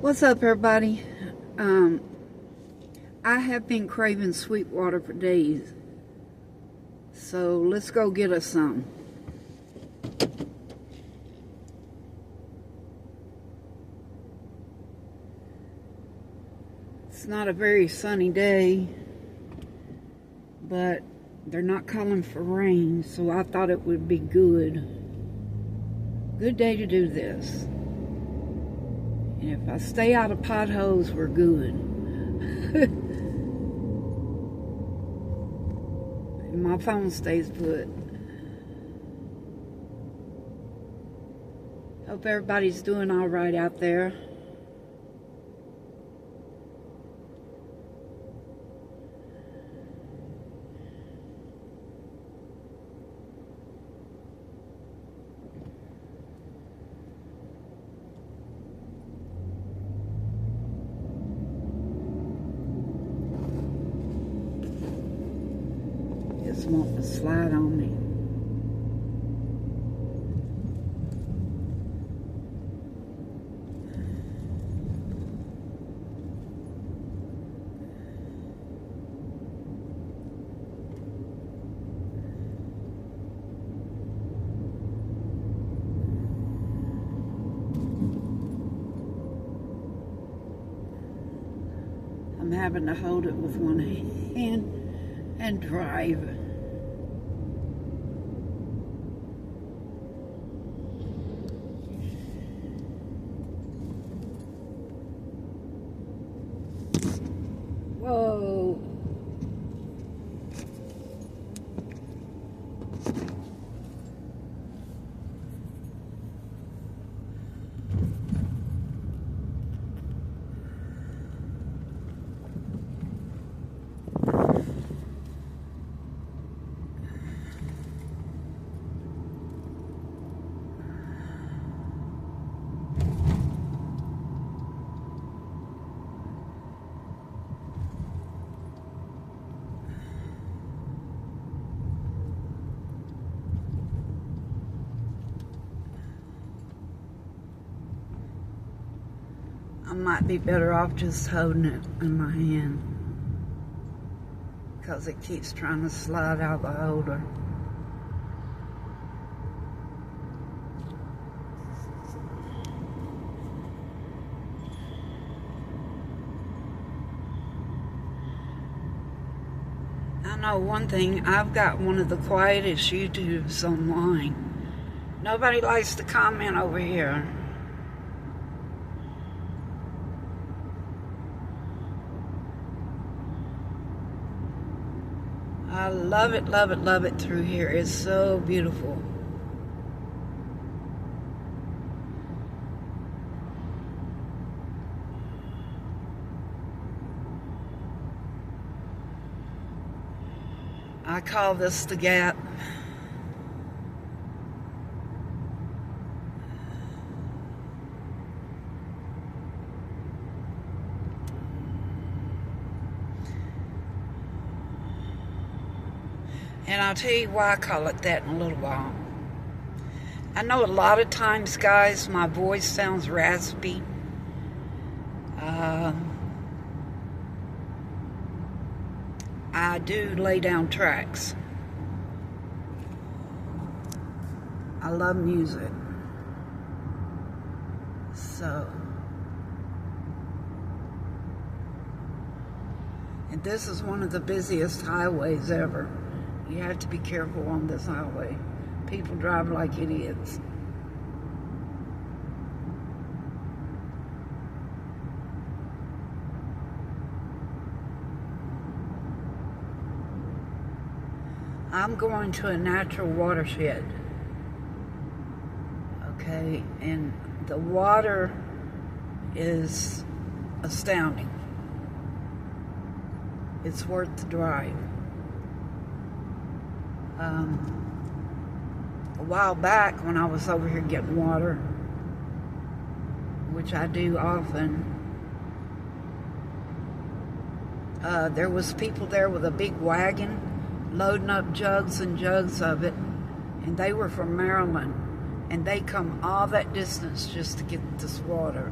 What's up, everybody? Um, I have been craving sweet water for days, so let's go get us some. It's not a very sunny day, but they're not calling for rain, so I thought it would be good. Good day to do this. And if I stay out of potholes, we're good. And my phone stays put. Hope everybody's doing all right out there. Just want to slide on me. I'm having to hold it with one hand and drive. Whoa. I might be better off just holding it in my hand because it keeps trying to slide out the holder. I know one thing, I've got one of the quietest YouTubes online. Nobody likes to comment over here. I love it, love it, love it through here. It's so beautiful. I call this the Gap. And I'll tell you why I call it that in a little while. I know a lot of times, guys, my voice sounds raspy. I do lay down tracks. I love music. So, and this is one of the busiest highways ever. You have to be careful on this highway. People drive like idiots. I'm going to a natural watershed. Okay, and the water is astounding. It's worth the drive. A while back when I was over here getting water, which I do often, there was people there with a big wagon loading up jugs and jugs of it, and they were from Maryland, and they come all that distance just to get this water.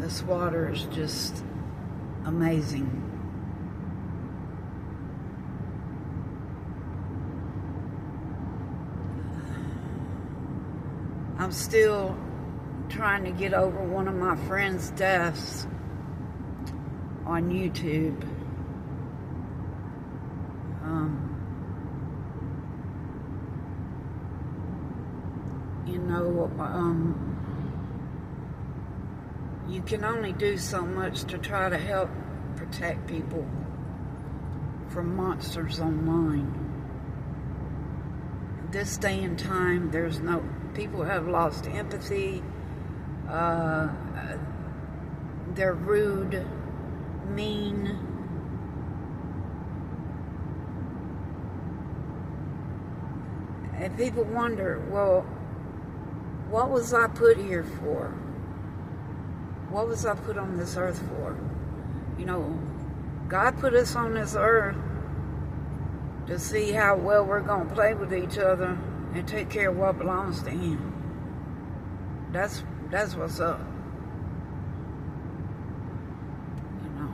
This water is just amazing. I'm still trying to get over one of my friend's deaths on YouTube. You can only do so much to try to help protect people from monsters online. This day and time, people have lost empathy. They're rude, mean. And people wonder, well, what was I put here for? What was I put on this earth for? You know, God put us on this earth to see how well we're going to play with each other and take care of what belongs to Him. That's what's up. You know.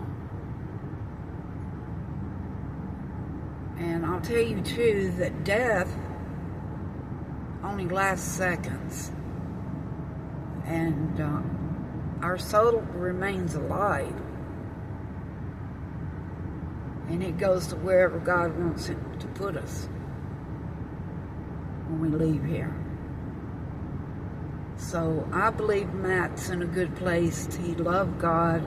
And I'll tell you too that death only lasts seconds. And our soul remains alive. And it goes to wherever God wants it to put us when we leave here. So I believe Matt's in a good place. He loved God.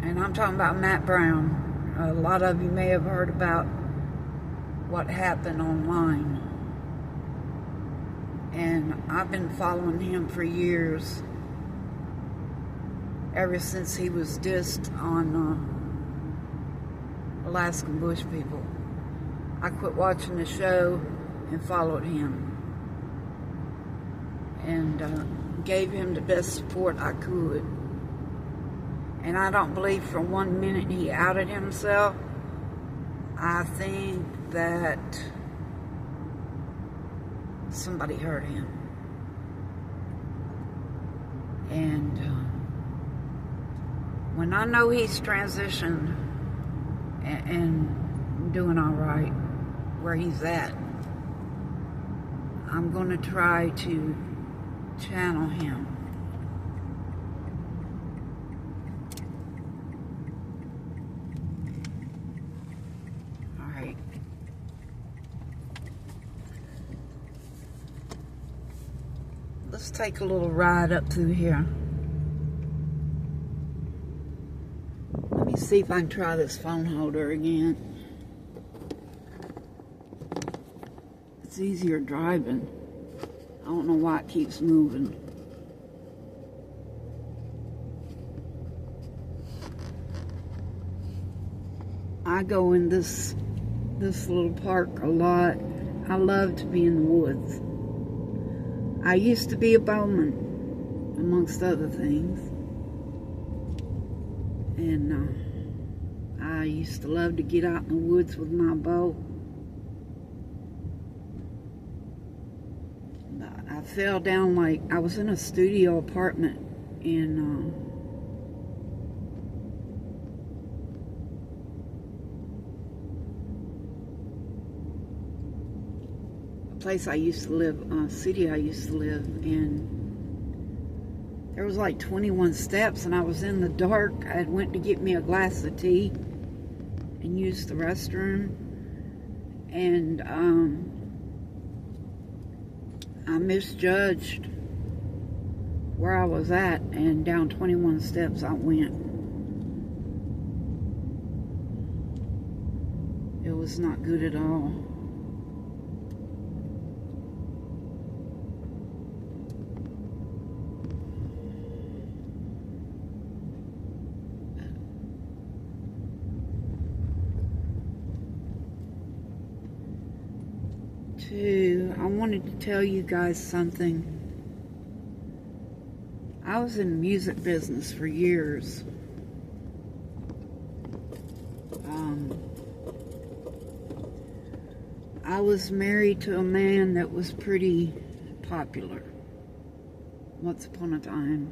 And I'm talking about Matt Brown. A lot of you may have heard about what happened online. And I've been following him for years. Ever since he was dissed on Alaskan Bush people. I quit watching the show and followed him. And gave him the best support I could. And I don't believe for 1 minute he outed himself. I think that somebody hurt him. And when I know he's transitioned and doing all right where he's at, I'm going to try to channel him. All right. Let's take a little ride up through here. Let me see if I can try this phone holder again. It's easier driving. I don't know why it keeps moving. I go in this little park a lot. I love to be in the woods. I used to be a bowman, amongst other things. And I used to love to get out in the woods with my bow. I fell down I was in a studio apartment in a place I used to live, city I used to live, and there was 21 steps, and I was in the dark. I went to get me a glass of tea and used the restroom, and I misjudged where I was at, and down 21 steps I went. It was not good at all. I wanted to tell you guys something. I was in the music business for years. I was married to a man that was pretty popular once upon a time.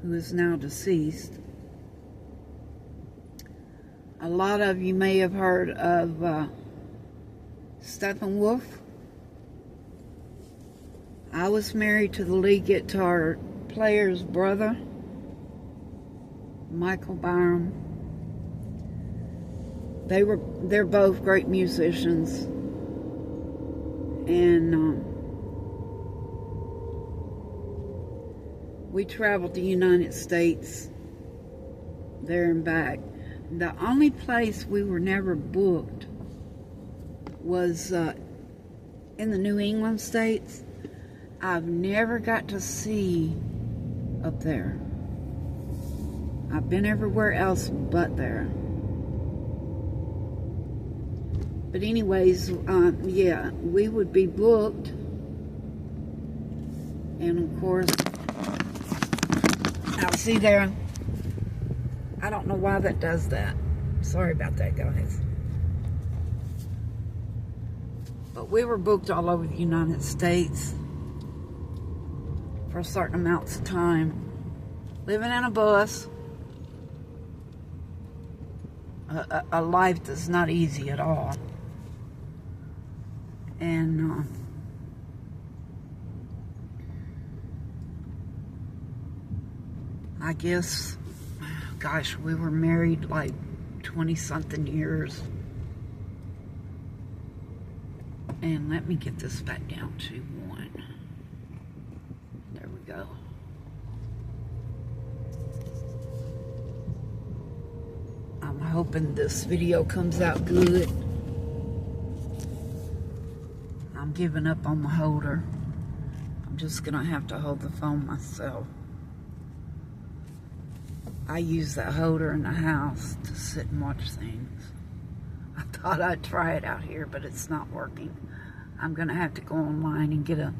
who is now deceased. A lot of you may have heard of Steppenwolf. I was married to the lead guitar player's brother, Michael Byram. They're both great musicians, and we traveled the United States there and back. The only place we were never booked was in the New England states. I've never got to see up there. I've been everywhere else but there. But anyways, yeah, we would be booked. And of course, now see there, I don't know why that does that. Sorry about that, guys. But we were booked all over the United States for certain amounts of time. Living in a bus, a life that's not easy at all. And I guess, gosh, we were married like 20-something years. And let me get this back down to 1. There we go. I'm hoping this video comes out good. I'm giving up on the holder. I'm just gonna have to hold the phone myself. I use that holder in the house to sit and watch things. I thought I'd try it out here, but it's not working. I'm gonna have to go online and get a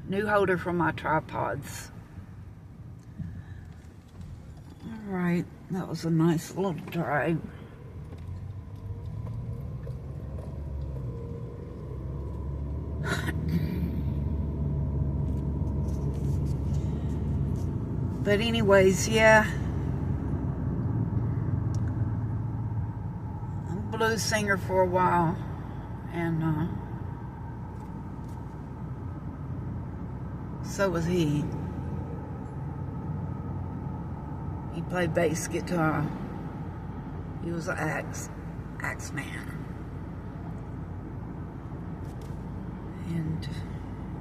new holder for my tripods. All right, that was a nice little drive. But anyways, yeah. I'm a blues singer for a while. And so was he. He played bass guitar. He was an axe man. And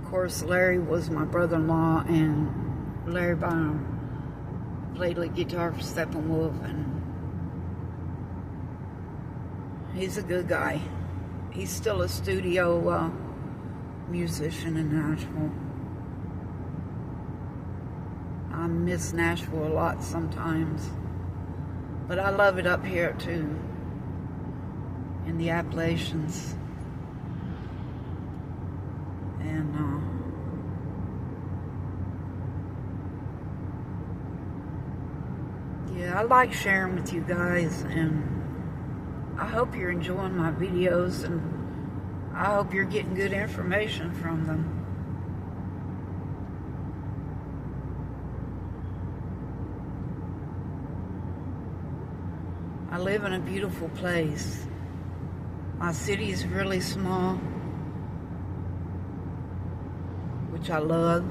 of course, Larry was my brother-in-law, and Larry Byram played lead guitar for Steppenwolf, and he's a good guy. He's still a studio musician in Nashville. I miss Nashville a lot sometimes, but I love it up here too, in the Appalachians. And yeah, I like sharing with you guys, and I hope you're enjoying my videos, and I hope you're getting good information from them. I live in a beautiful place. My city is really small, which I love,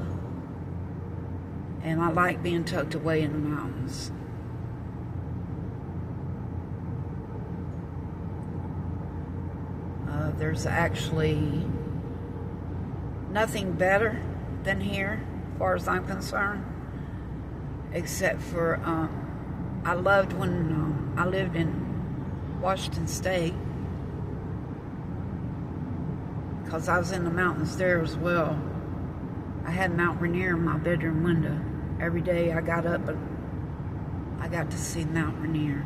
and I like being tucked away in the mountains. There's actually nothing better than here, as far as I'm concerned, except for I loved when I lived in Washington State, because I was in the mountains there as well. I had Mount Rainier in my bedroom window. Every day I got up and I got to see Mount Rainier.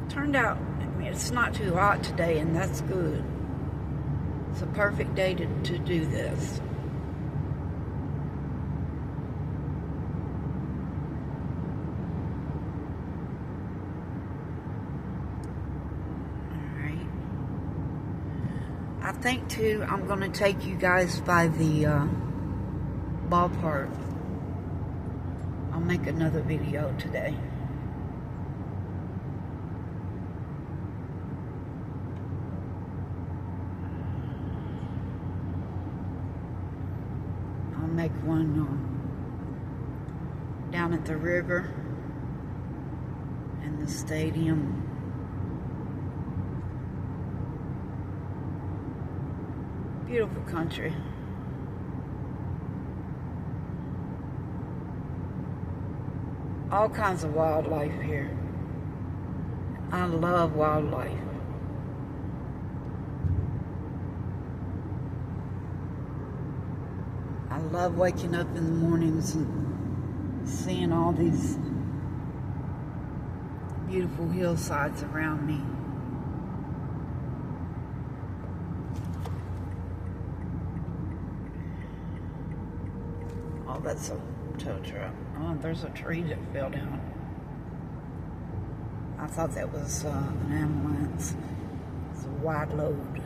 Turned out, I mean, it's not too hot today, and that's good. It's a perfect day to do this. Alright. I think too, I'm going to take you guys by the ballpark. I'll make another video today. I'll make one down at the river and the stadium. Beautiful country. All kinds of wildlife here. I love wildlife. I love waking up in the mornings and seeing all these beautiful hillsides around me. Oh, that's a tow truck. Oh, there's a tree that fell down. I thought that was an ambulance. It's a wide load.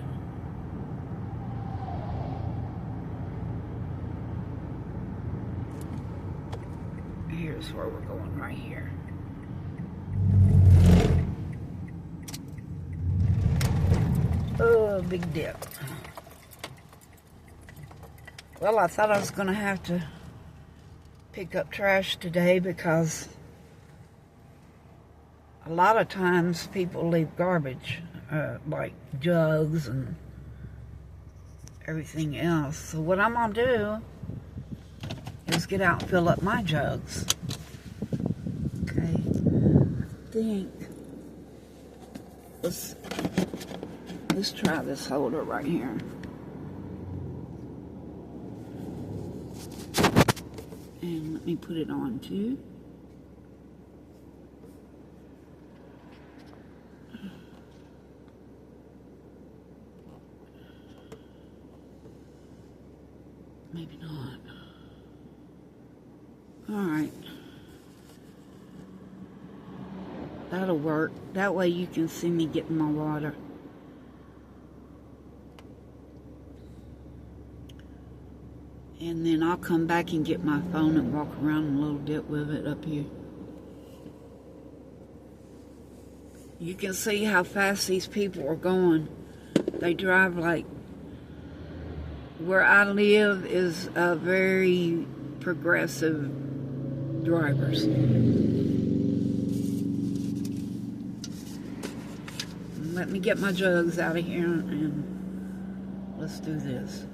Here's where we're going, right here. Oh, big dip. Well, I thought I was going to have to pick up trash today because a lot of times people leave garbage, like jugs and everything else. So what I'm going to do is get out and fill up my jugs. Okay, I think, let's try this holder right here. And let me put it on too. Maybe not. Alright. That'll work. That way you can see me getting my water. And then I'll come back and get my phone and walk around a little bit with it up here. You can see how fast these people are going. They drive like, where I live is very progressive drivers. Let me get my jugs out of here and let's do this.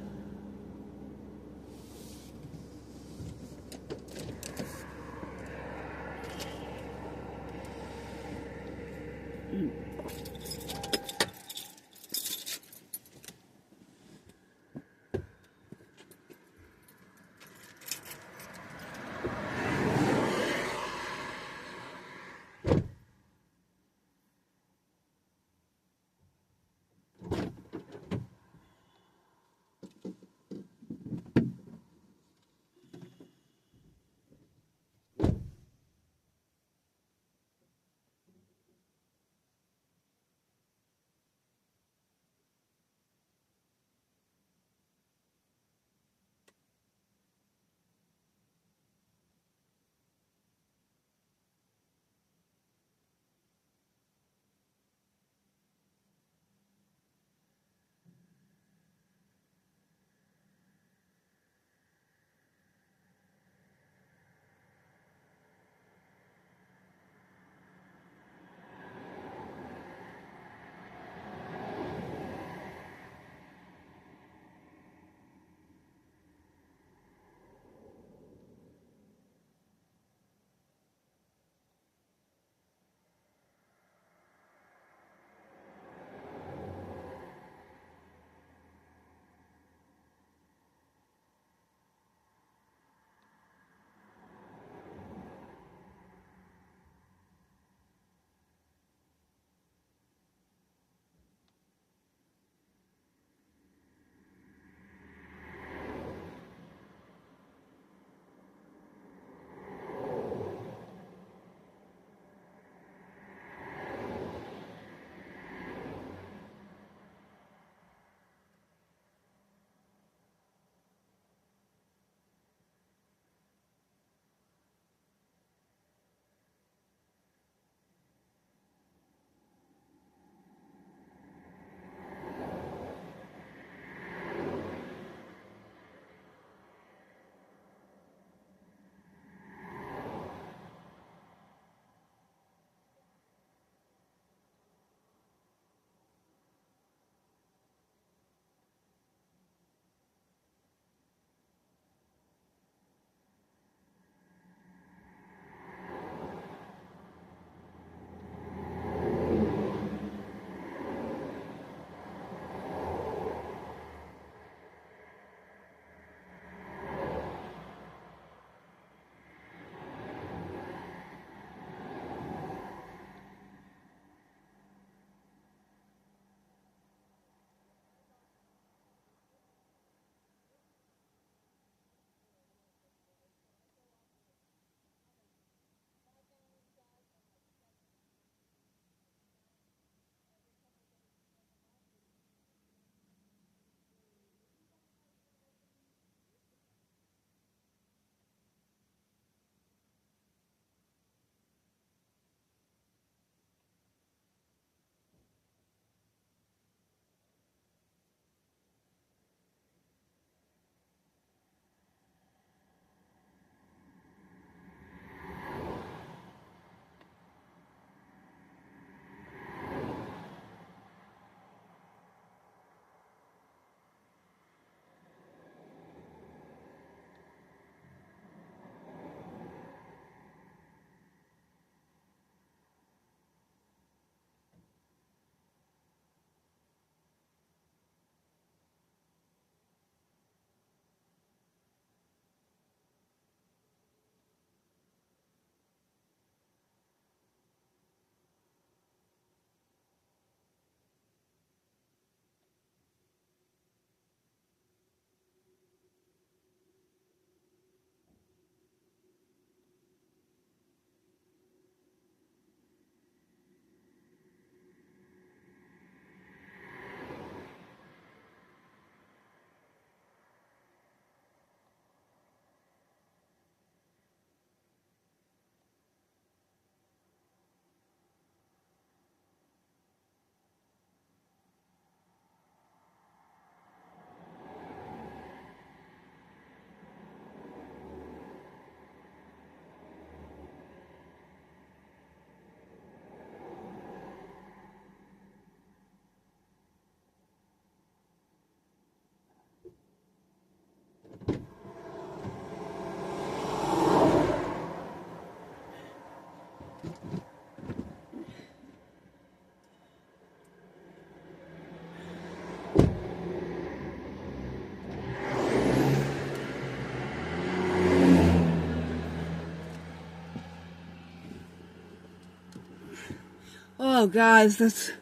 Oh, guys, that's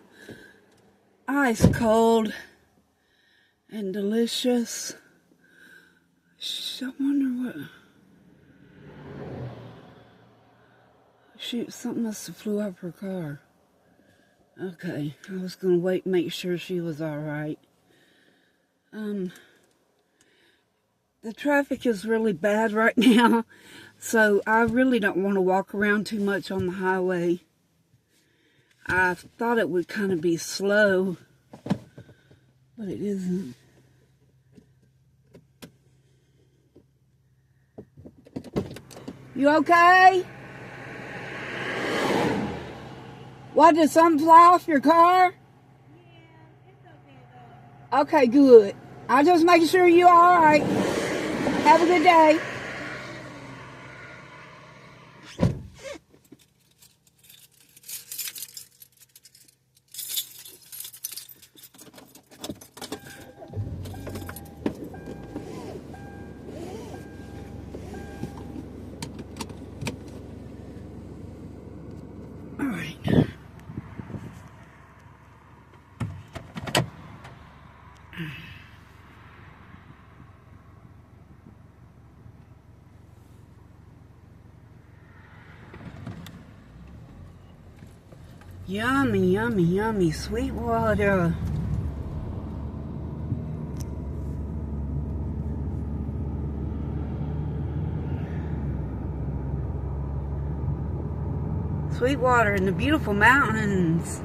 ice cold and delicious. I wonder what... Shoot, something must have flew up her car. Okay, I was gonna wait and make sure she was alright. The traffic is really bad right now, so I really don't want to walk around too much on the highway. I thought it would kind of be slow, but it isn't. You okay? What, did something fly off your car? Yeah, it's okay though. Okay, good. I'll just make sure you're alright. Have a good day. Alright. Yummy, yummy, yummy, sweet water. Sweet water in the beautiful mountains.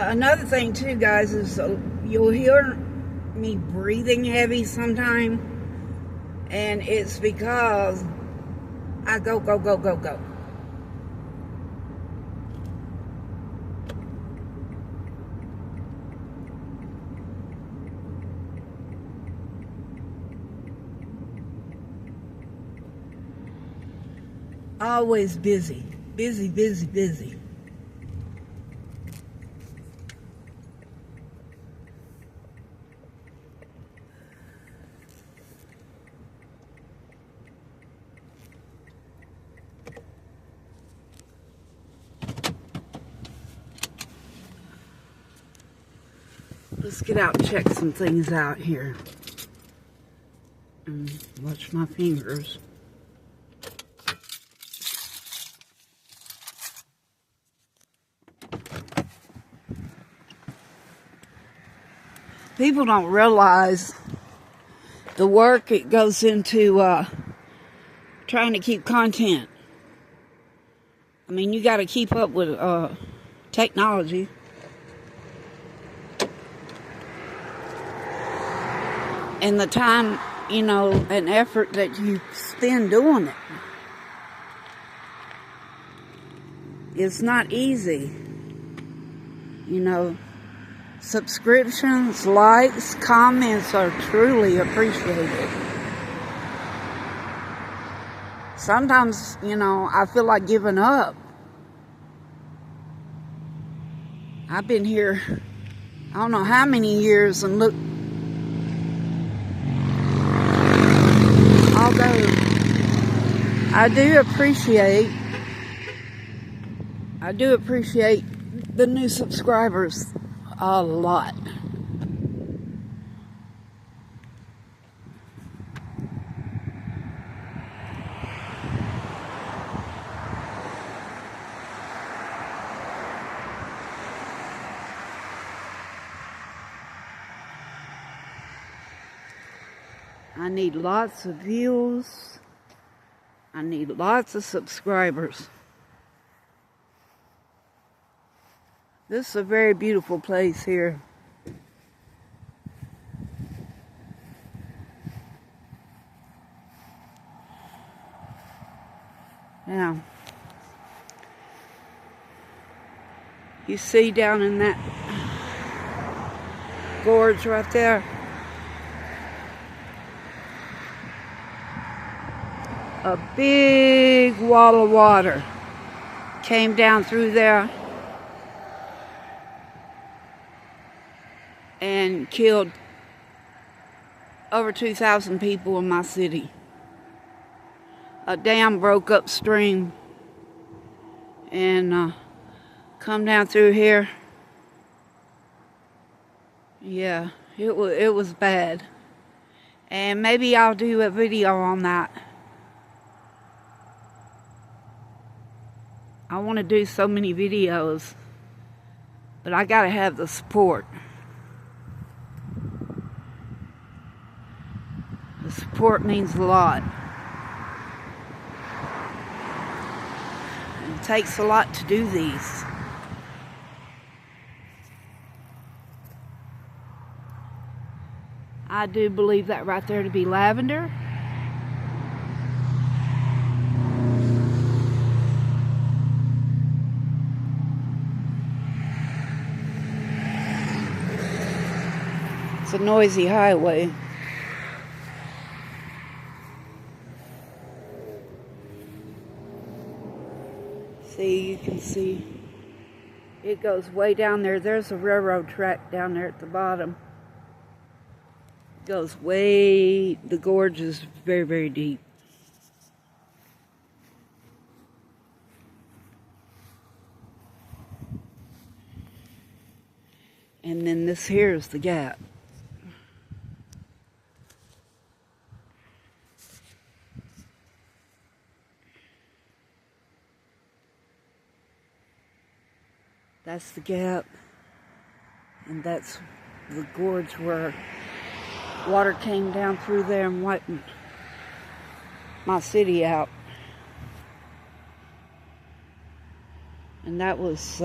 Another thing too, guys, is you'll hear me breathing heavy sometime, and it's because I go. Always busy. Let's get out and check some things out here. And watch my fingers. People don't realize the work it goes into trying to keep content. I mean, you got to keep up with technology. And the time, you know, and effort that you spend doing it. It's not easy. You know, subscriptions, likes, comments are truly appreciated. Sometimes, you know, I feel like giving up. I've been here, I don't know how many years, and look, although I do appreciate the new subscribers a lot. I need lots of views. I need lots of subscribers. This is a very beautiful place here. Now, you see down in that gorge right there, a big wall of water came down through there and killed over 2,000 people in my city. A dam broke upstream and come down through here. Yeah, it was bad. And maybe I'll do a video on that. I want to do so many videos, but I gotta have the support. The support means a lot. It takes a lot to do these. I do believe that right there to be lavender. It's a noisy highway. See, you can see it goes way down there. There's a railroad track down there at the bottom. It goes way, the gorge is very, very deep. And then this here is the gap. That's the gap, and that's the gorge where water came down through there and wiped my city out. And that was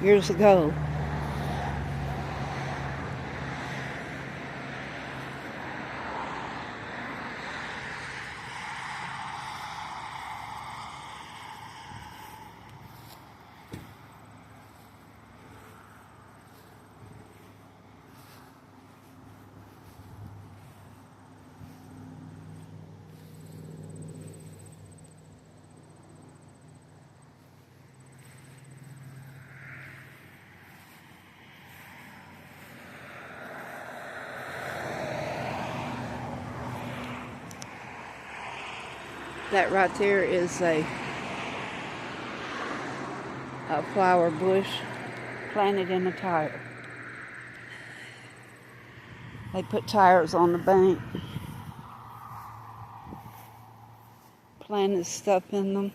years ago. That right there is a flower bush planted in a tire. They put tires on the bank, planted stuff in them.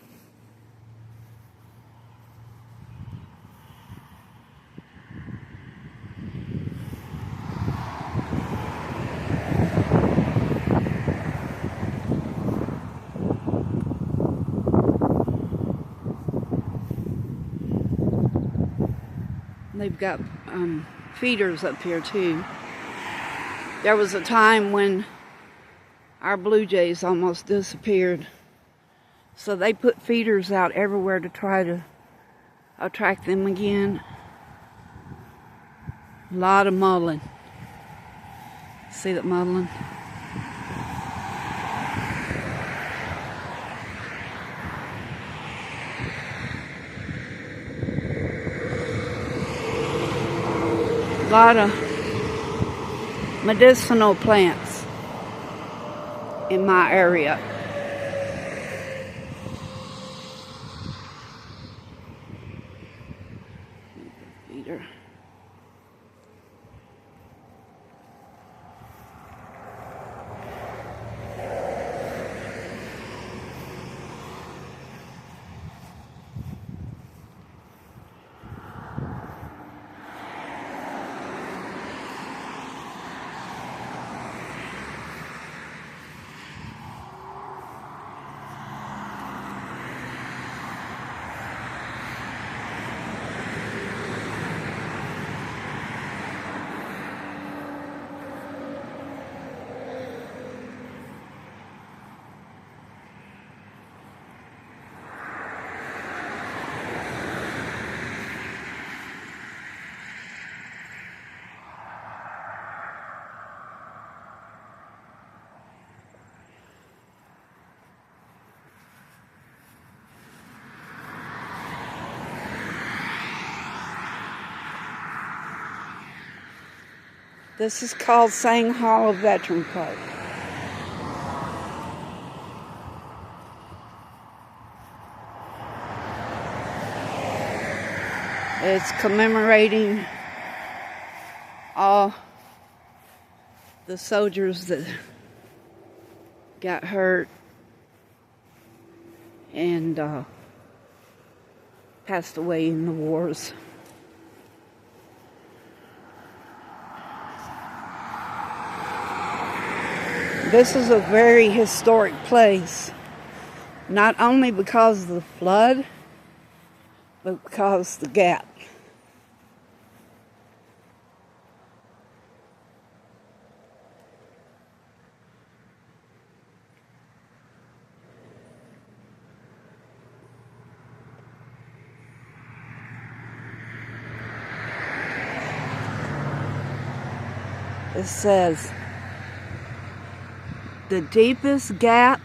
They've got feeders up here too. There was a time when our blue jays almost disappeared. So they put feeders out everywhere to try to attract them again. A lot of mullein. See that mullein? A lot of medicinal plants in my area. Feeder. This is called Sang Hollow Veteran Park. It's commemorating all the soldiers that got hurt and passed away in the wars. This is a very historic place, not only because of the flood, but because of the gap. It says, the deepest gap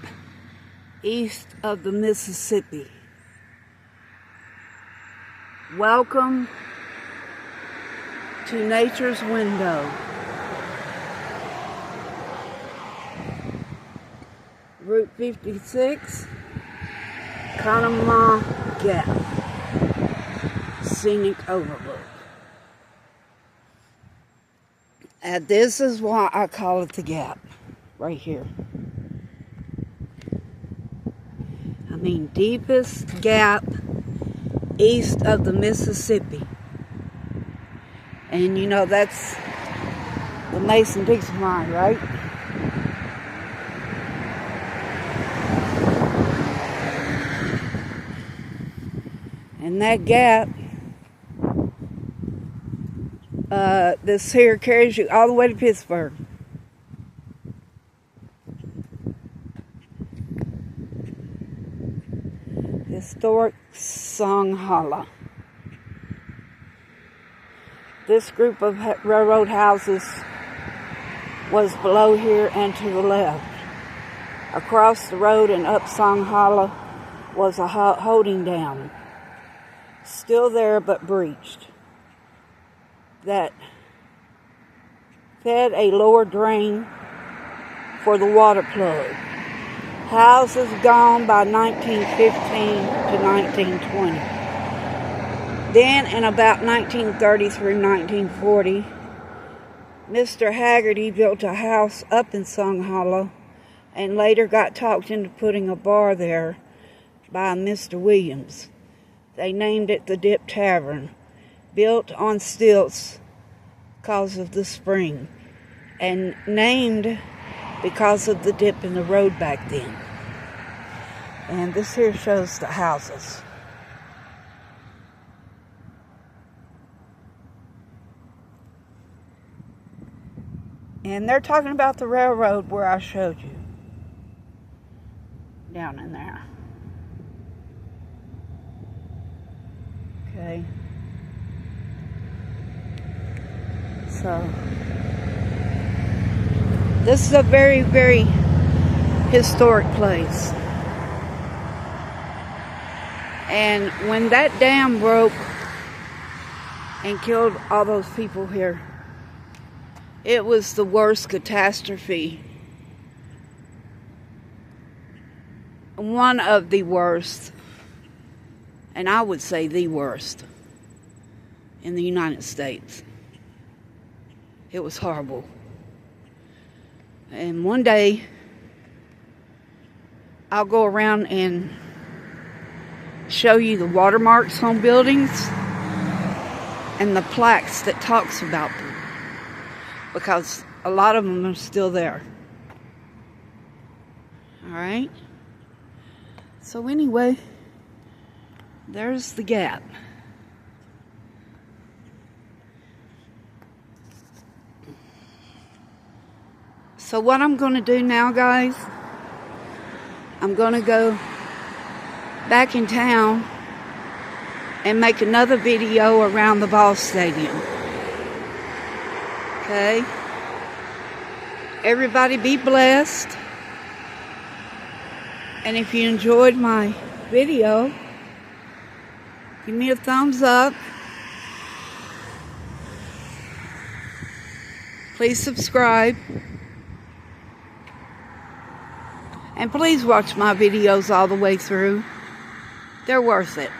east of the Mississippi. Welcome to nature's window. Route 56, Conemaugh Gap, scenic overlook. And this is why I call it the Gap, right here. I mean, deepest gap east of the Mississippi. And you know, that's the Mason-Dixon line, right? And that gap, this here carries you all the way to Pittsburgh. Historic Sang Hollow. This group of railroad houses was below here and to the left. Across the road and up Sang Hollow was a holding dam. Still there but breached. That fed a lower drain for the water plug. Houses gone by 1915 to 1920. Then in about 1930 through 1940, Mr. Haggerty built a house up in Sang Hollow and later got talked into putting a bar there by Mr. Williams. They named it the Dip Tavern, built on stilts because of the spring, and named because of the dip in the road back then. And this here shows the houses. And they're talking about the railroad where I showed you. Down in there. Okay. So, this is a very, very historic place. And when that dam broke and killed all those people here, it was the worst catastrophe. One of the worst, and I would say the worst, in the United States. It was horrible. And one day, I'll go around and show you the watermarks on buildings and the plaques that talks about them, because a lot of them are still there. Alright? So anyway, there's the gap. So what I'm going to do now, guys, I'm going to go back in town and make another video around the ball stadium. Okay? Everybody be blessed. And if you enjoyed my video, give me a thumbs up. Please subscribe. And please watch my videos all the way through. They're worth it.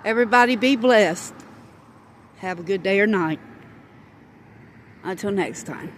Everybody be blessed. Have a good day or night. Until next time.